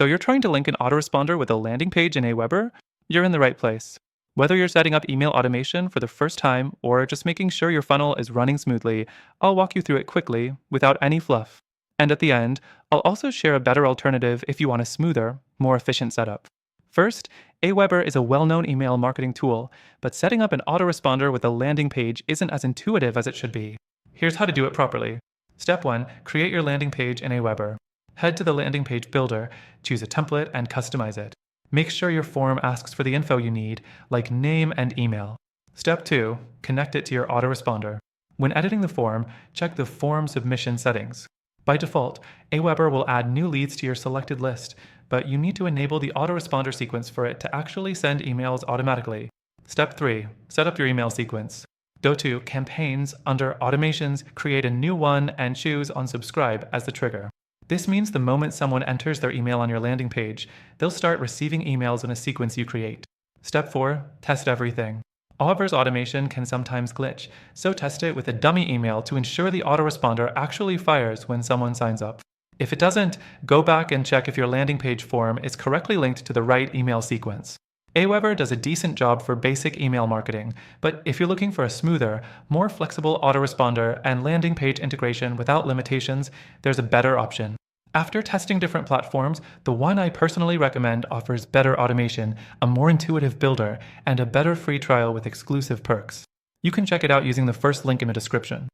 So you're trying to link an autoresponder with a landing page in AWeber? You're in the right place. Whether you're setting up email automation for the first time or just making sure your funnel is running smoothly, I'll walk you through it quickly without any fluff. And at the end, I'll also share a better alternative if you want a smoother, more efficient setup. First, AWeber is a well-known email marketing tool, but setting up an autoresponder with a landing page isn't as intuitive as it should be. Here's how to do it properly. Step 1. Create your landing page in AWeber. Head to the landing page builder, choose a template, and customize it. Make sure your form asks for the info you need, like name and email. Step 2. Connect it to your autoresponder. When editing the form, check the form submission settings. By default, AWeber will add new leads to your selected list, but you need to enable the autoresponder sequence for it to actually send emails automatically. Step 3. Set up your email sequence. Go to Campaigns under Automations, create a new one, and choose Unsubscribe as the trigger. This means the moment someone enters their email on your landing page, they'll start receiving emails in a sequence you create. Step 4. Test everything. AWeber's automation can sometimes glitch, so test it with a dummy email to ensure the autoresponder actually fires when someone signs up. If it doesn't, go back and check if your landing page form is correctly linked to the right email sequence. AWeber does a decent job for basic email marketing, but if you're looking for a smoother, more flexible autoresponder and landing page integration without limitations, there's a better option. After testing different platforms, the one I personally recommend offers better automation, a more intuitive builder, and a better free trial with exclusive perks. You can check it out using the first link in the description.